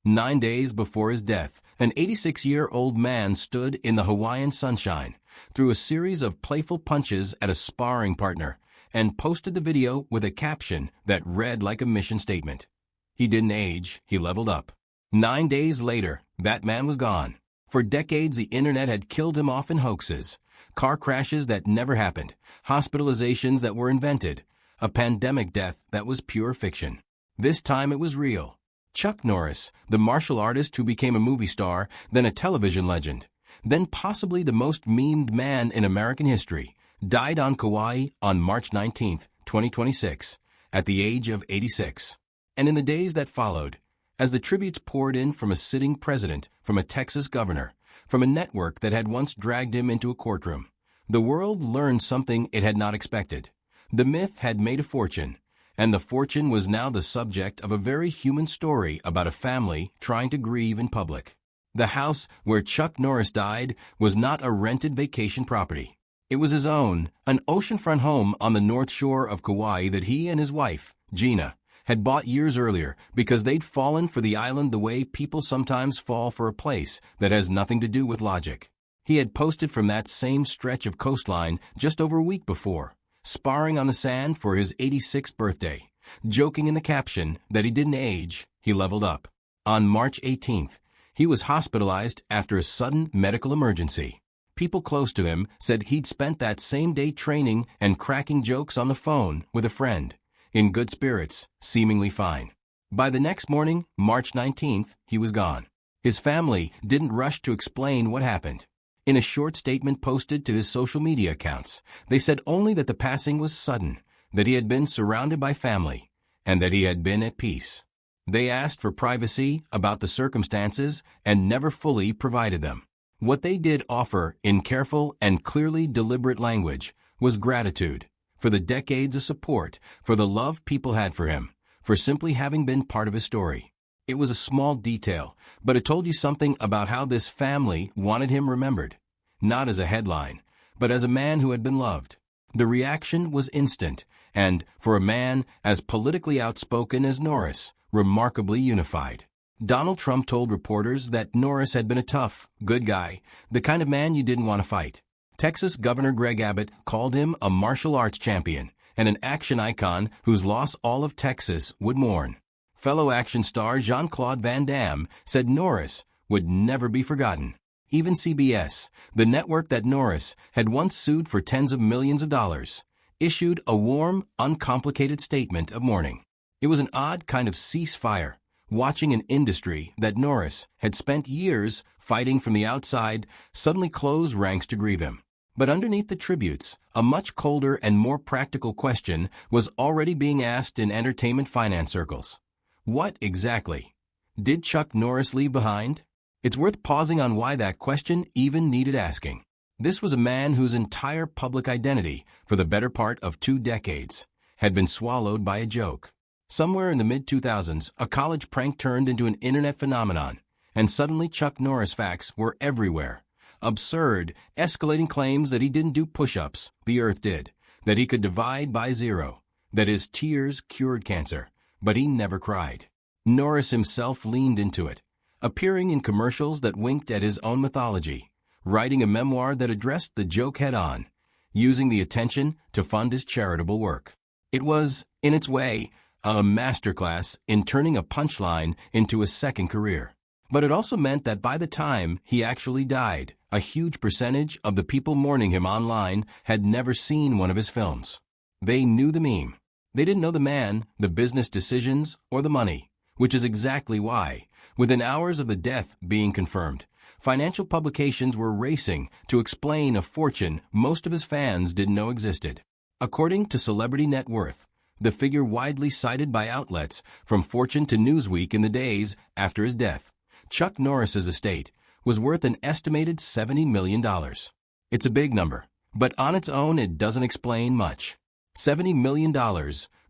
9 days before his death, an 86-year-old man stood in the Hawaiian sunshine, threw a series of playful punches at a sparring partner, and posted the video with a caption that read like a mission statement. He didn't age, he leveled up. 9 days later, that man was gone. For decades, the internet had killed him off in hoaxes. Car crashes that never happened, hospitalizations that were invented, a pandemic death that was pure fiction. This time it was real. Chuck Norris, the martial artist who became a movie star, then a television legend, then possibly the most memed man in American history, died on Kauai on March 19, 2026, at the age of 86. And in the days that followed, as the tributes poured in from a sitting president, from a Texas governor, from a network that had once dragged him into a courtroom, the world learned something it had not expected. The myth had made a fortune, and the fortune was now the subject of a very human story about a family trying to grieve in public. The house where Chuck Norris died was not a rented vacation property. It was his own, an oceanfront home on the north shore of Kauai that he and his wife, Gina, had bought years earlier because they'd fallen for the island the way people sometimes fall for a place that has nothing to do with logic. He had posted from that same stretch of coastline just over a week before, sparring on the sand for his 86th birthday, joking in the caption that he didn't age, he leveled up. On March 18th, he was hospitalized after a sudden medical emergency. People close to him said he'd spent that same day training and cracking jokes on the phone with a friend, in good spirits, seemingly fine. By the next morning, March 19th, he was gone. His family didn't rush to explain what happened. In a short statement posted to his social media accounts, they said only that the passing was sudden, that he had been surrounded by family, and that he had been at peace. They asked for privacy about the circumstances and never fully provided them. What they did offer, in careful and clearly deliberate language, was gratitude for the decades of support, for the love people had for him, for simply having been part of his story. It was a small detail, but it told you something about how this family wanted him remembered, not as a headline, but as a man who had been loved. The reaction was instant, and, for a man as politically outspoken as Norris, remarkably unified. Donald Trump told reporters that Norris had been a tough, good guy, the kind of man you didn't want to fight. Texas Governor Greg Abbott called him a martial arts champion and an action icon whose loss all of Texas would mourn. Fellow action star Jean-Claude Van Damme said Norris would never be forgotten. Even CBS, the network that Norris had once sued for tens of millions of dollars, issued a warm, uncomplicated statement of mourning. It was an odd kind of ceasefire, watching an industry that Norris had spent years fighting from the outside suddenly close ranks to grieve him. But underneath the tributes, a much colder and more practical question was already being asked in entertainment finance circles. What exactly did Chuck Norris leave behind? It's worth pausing on why that question even needed asking. This was a man whose entire public identity, for the better part of 2 decades, had been swallowed by a joke. Somewhere in the mid-2000s, a college prank turned into an internet phenomenon, and suddenly Chuck Norris facts were everywhere. Absurd, escalating claims that he didn't do push-ups, the earth did, that he could divide by zero, that his tears cured cancer, but he never cried. Norris himself leaned into it, appearing in commercials that winked at his own mythology, writing a memoir that addressed the joke head-on, using the attention to fund his charitable work. It was, in its way, a masterclass in turning a punchline into a second career. But it also meant that by the time he actually died, a huge percentage of the people mourning him online had never seen one of his films. They knew the meme. They didn't know the man, the business decisions, or the money, which is exactly why, within hours of the death being confirmed, financial publications were racing to explain a fortune most of his fans didn't know existed. According to Celebrity Net Worth, the figure widely cited by outlets from Fortune to Newsweek in the days after his death, Chuck Norris's estate was worth an estimated $70 million. It's a big number, but on its own it doesn't explain much. $70 million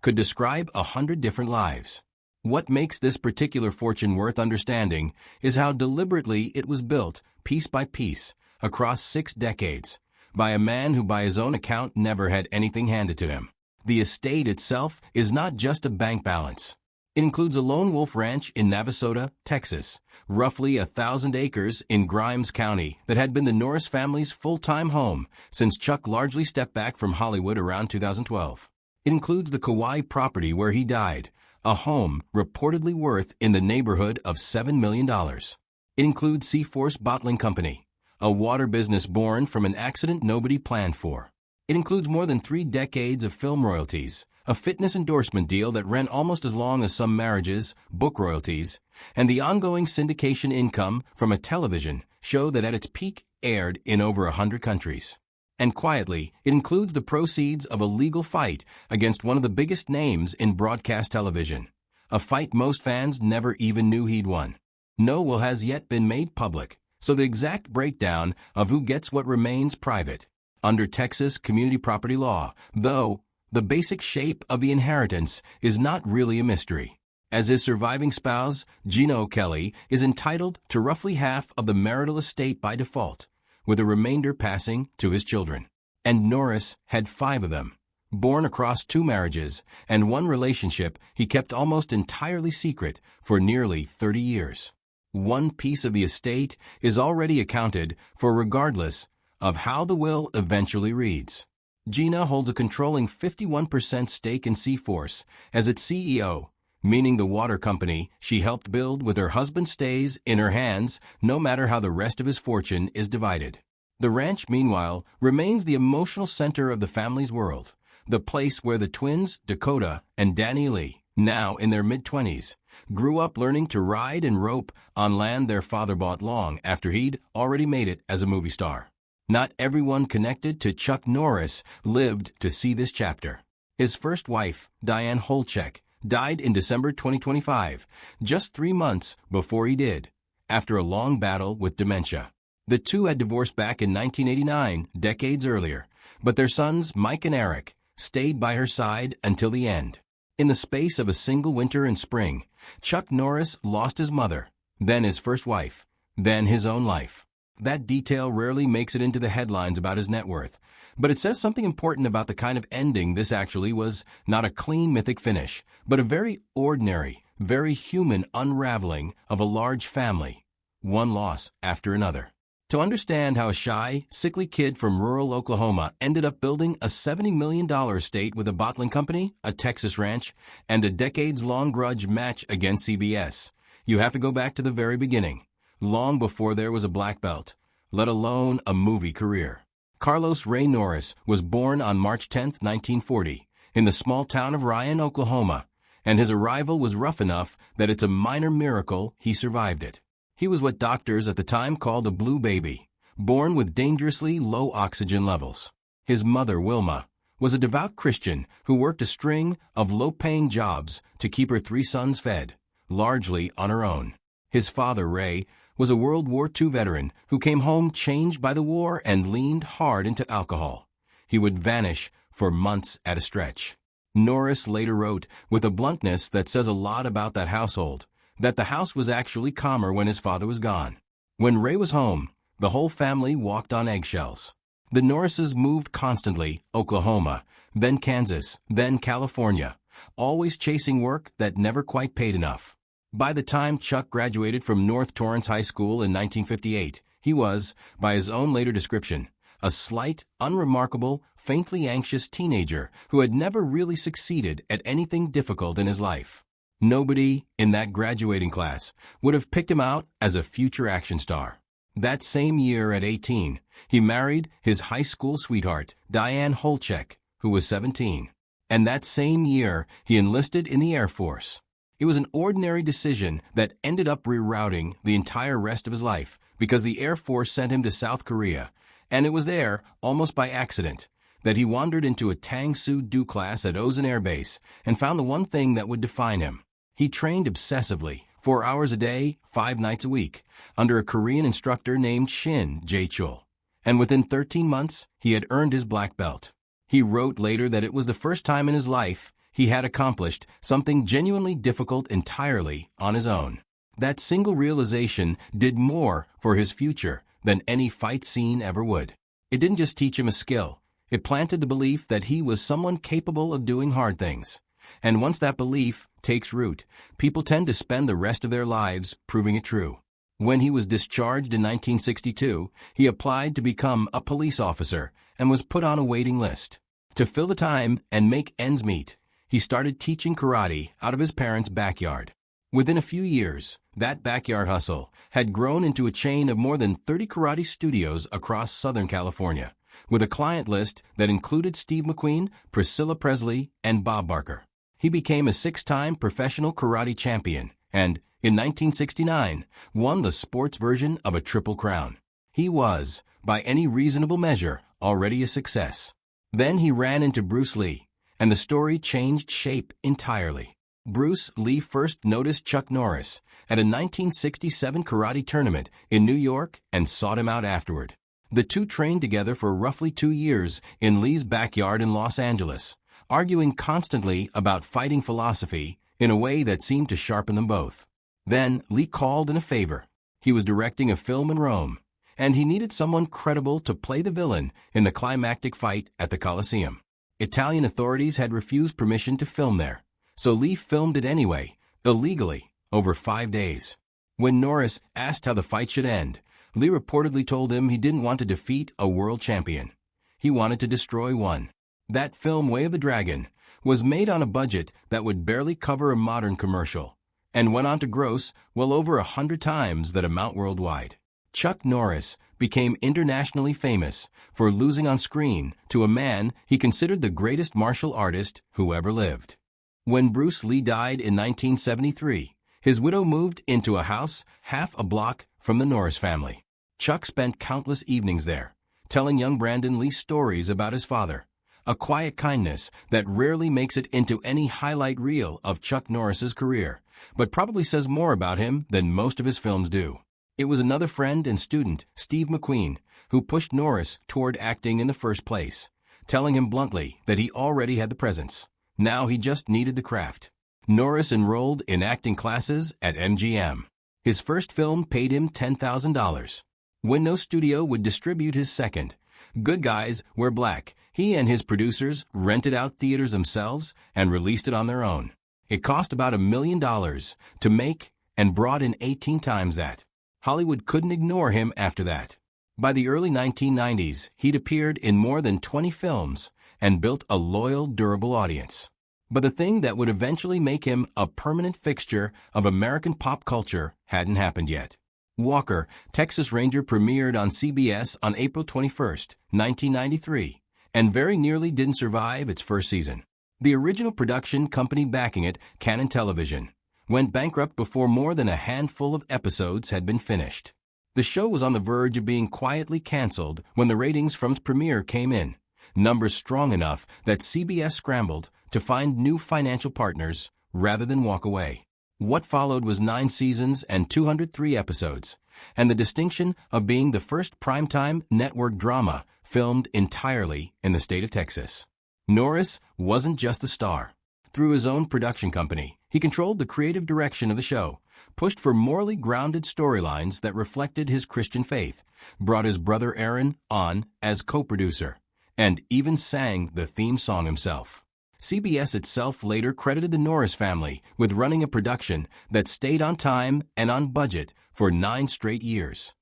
could describe 100 different lives. What makes this particular fortune worth understanding is how deliberately it was built, piece by piece, across 6 decades, by a man who by his own account never had anything handed to him. The estate itself is not just a bank balance. It includes a lone wolf ranch in Navasota, Texas, roughly 1,000 acres in Grimes County that had been the Norris family's full-time home since Chuck largely stepped back from Hollywood around 2012. It includes the Kauai property where he died, a home reportedly worth in the neighborhood of $7 million. It includes Seaforce Bottling Company, a water business born from an accident nobody planned for. It includes more than 3 decades of film royalties, a fitness endorsement deal that ran almost as long as some marriages, book royalties, and the ongoing syndication income from a television show that at its peak aired in over 100 countries. And quietly, it includes the proceeds of a legal fight against one of the biggest names in broadcast television, a fight most fans never even knew he'd won. No will has yet been made public, so the exact breakdown of who gets what remains private. Under Texas community property law, though, the basic shape of the inheritance is not really a mystery. As his surviving spouse, Gino Kelly, is entitled to roughly half of the marital estate by default, with the remainder passing to his children. And Norris had 5 of them, born across 2 marriages and one relationship he kept almost entirely secret for nearly 30 years. One piece of the estate is already accounted for regardless of how the will eventually reads. Gina holds a controlling 51% stake in Seaforce as its CEO, meaning the water company she helped build with her husband stays in her hands no matter how the rest of his fortune is divided. The ranch, meanwhile, remains the emotional center of the family's world, the place where the twins, Dakota and Danny Lee, now in their mid-20s, grew up learning to ride and rope on land their father bought long after he'd already made it as a movie star. Not everyone connected to Chuck Norris lived to see this chapter. His first wife, Diane Holchek, died in December 2025, just 3 months before he did, after a long battle with dementia. The two had divorced back in 1989, decades earlier, but their sons, Mike and Eric, stayed by her side until the end. In the space of a single winter and spring, Chuck Norris lost his mother, then his first wife, then his own life. That detail rarely makes it into the headlines about his net worth, but it says something important about the kind of ending this actually was. Not a clean mythic finish, but a very ordinary, very human unraveling of a large family, one loss after another. To understand how a shy, sickly kid from rural Oklahoma ended up building a $70 million estate with a bottling company, a Texas ranch, and a decades-long grudge match against CBS, you have to go back to the very beginning, long before there was a black belt, let alone a movie career. Carlos Ray Norris was born on March 10, 1940, in the small town of Ryan, Oklahoma, and his arrival was rough enough that it's a minor miracle he survived it. He was what doctors at the time called a blue baby, born with dangerously low oxygen levels. His mother, Wilma, was a devout Christian who worked a string of low-paying jobs to keep her 3 sons fed, largely on her own. His father, Ray, was a World War II veteran who came home changed by the war and leaned hard into alcohol. He would vanish for months at a stretch. Norris later wrote, with a bluntness that says a lot about that household, that the house was actually calmer when his father was gone. When Ray was home, the whole family walked on eggshells. The Norrises moved constantly, Oklahoma, then Kansas, then California, always chasing work that never quite paid enough. By the time Chuck graduated from North Torrance High School in 1958, he was, by his own later description, a slight, unremarkable, faintly anxious teenager who had never really succeeded at anything difficult in his life. Nobody in that graduating class would have picked him out as a future action star. That same year at 18, he married his high school sweetheart, Diane Holchek, who was 17. And that same year, he enlisted in the Air Force. It was an ordinary decision that ended up rerouting the entire rest of his life because the Air Force sent him to South Korea, and it was there, almost by accident, that he wandered into a Tang Soo Do class at Ozen Air Base and found the one thing that would define him. He trained obsessively, 4 hours a day, 5 nights a week, under a Korean instructor named Shin Jae-chul. And within 13 months, he had earned his black belt. He wrote later that it was the first time in his life he had accomplished something genuinely difficult entirely on his own. That single realization did more for his future than any fight scene ever would. It didn't just teach him a skill. It planted the belief that he was someone capable of doing hard things. And once that belief takes root, people tend to spend the rest of their lives proving it true. When he was discharged in 1962, he applied to become a police officer and was put on a waiting list. To fill the time and make ends meet, he started teaching karate out of his parents' backyard. Within a few years, that backyard hustle had grown into a chain of more than 30 karate studios across Southern California, with a client list that included Steve McQueen, Priscilla Presley, and Bob Barker. He became a 6-time professional karate champion and, in 1969, won the sports version of a Triple Crown. He was, by any reasonable measure, already a success. Then he ran into Bruce Lee, and the story changed shape entirely. Bruce Lee first noticed Chuck Norris at a 1967 karate tournament in New York and sought him out afterward. The two trained together for roughly 2 years in Lee's backyard in Los Angeles, arguing constantly about fighting philosophy in a way that seemed to sharpen them both. Then Lee called in a favor. He was directing a film in Rome, and he needed someone credible to play the villain in the climactic fight at the Colosseum. Italian authorities had refused permission to film there, so Lee filmed it anyway, illegally, over 5 days. When Norris asked how the fight should end, Lee reportedly told him he didn't want to defeat a world champion. He wanted to destroy one. That film, Way of the Dragon, was made on a budget that would barely cover a modern commercial, and went on to gross well over 100 times that amount worldwide. Chuck Norris became internationally famous for losing on screen to a man he considered the greatest martial artist who ever lived. When Bruce Lee died in 1973, his widow moved into a house half a block from the Norris family. Chuck spent countless evenings there, telling young Brandon Lee stories about his father, a quiet kindness that rarely makes it into any highlight reel of Chuck Norris's career, but probably says more about him than most of his films do. It was another friend and student, Steve McQueen, who pushed Norris toward acting in the first place, telling him bluntly that he already had the presence. Now he just needed the craft. Norris enrolled in acting classes at MGM. His first film paid him $10,000. When no studio would distribute his second, Good Guys Wear Black, he and his producers rented out theaters themselves and released it on their own. It cost about $1 million to make and brought in 18 times that. Hollywood couldn't ignore him after that. By the early 1990s, he'd appeared in more than 20 films and built a loyal, durable audience. But the thing that would eventually make him a permanent fixture of American pop culture hadn't happened yet. Walker, Texas Ranger premiered on CBS on April 21, 1993, and very nearly didn't survive its first season. The original production company backing it, Canon Television, went bankrupt before more than a handful of episodes had been finished. The show was on the verge of being quietly canceled when the ratings from its premiere came in, numbers strong enough that CBS scrambled to find new financial partners rather than walk away. What followed was 9 seasons and 203 episodes, and the distinction of being the first primetime network drama filmed entirely in the state of Texas. Norris wasn't just the star. Through his own production company, he controlled the creative direction of the show, pushed for morally grounded storylines that reflected his Christian faith, brought his brother Aaron on as co-producer, and even sang the theme song himself. CBS itself later credited the Norris family with running a production that stayed on time and on budget for 9 straight years.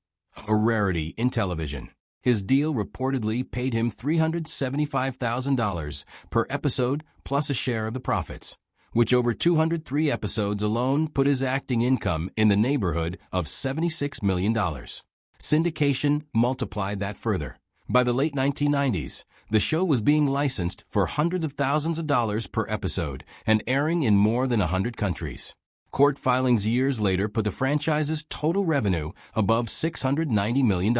A rarity in television. His deal reportedly paid him $375,000 per episode plus a share of the profits, which over 203 episodes alone put his acting income in the neighborhood of $76 million. Syndication multiplied that further. By the late 1990s, the show was being licensed for hundreds of thousands of dollars per episode and airing in more than 100 countries. Court filings years later put the franchise's total revenue above $690 million.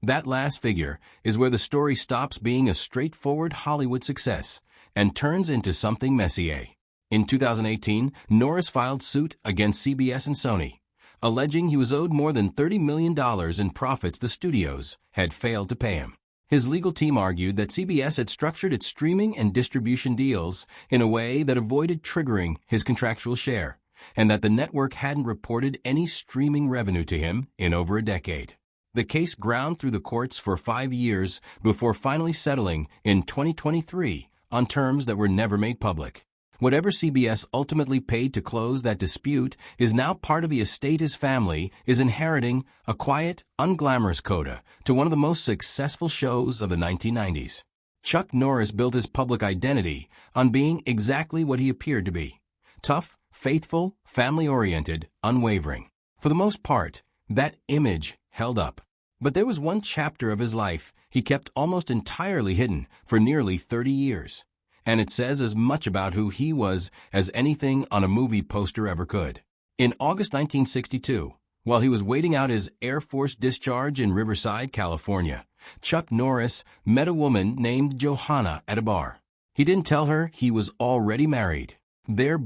That last figure is where the story stops being a straightforward Hollywood success and turns into something messier. In 2018, Norris filed suit against CBS and Sony, alleging he was owed more than $30 million in profits the studios had failed to pay him. His legal team argued that CBS had structured its streaming and distribution deals in a way that avoided triggering his contractual share, and that the network hadn't reported any streaming revenue to him in over a decade. The case ground through the courts for 5 years before finally settling in 2023 on terms that were never made public. Whatever CBS ultimately paid to close that dispute is now part of the estate his family is inheriting, a quiet, unglamorous coda to one of the most successful shows of the 1990s. Chuck Norris built his public identity on being exactly what he appeared to be: tough, faithful, family-oriented, unwavering. For the most part, that image held up. But there was one chapter of his life he kept almost entirely hidden for nearly 30 years. And it says as much about who he was as anything on a movie poster ever could. In August 1962, while he was waiting out his Air Force discharge in Riverside, California, Chuck Norris met a woman named Johanna at a bar. He didn't tell her he was already married. Their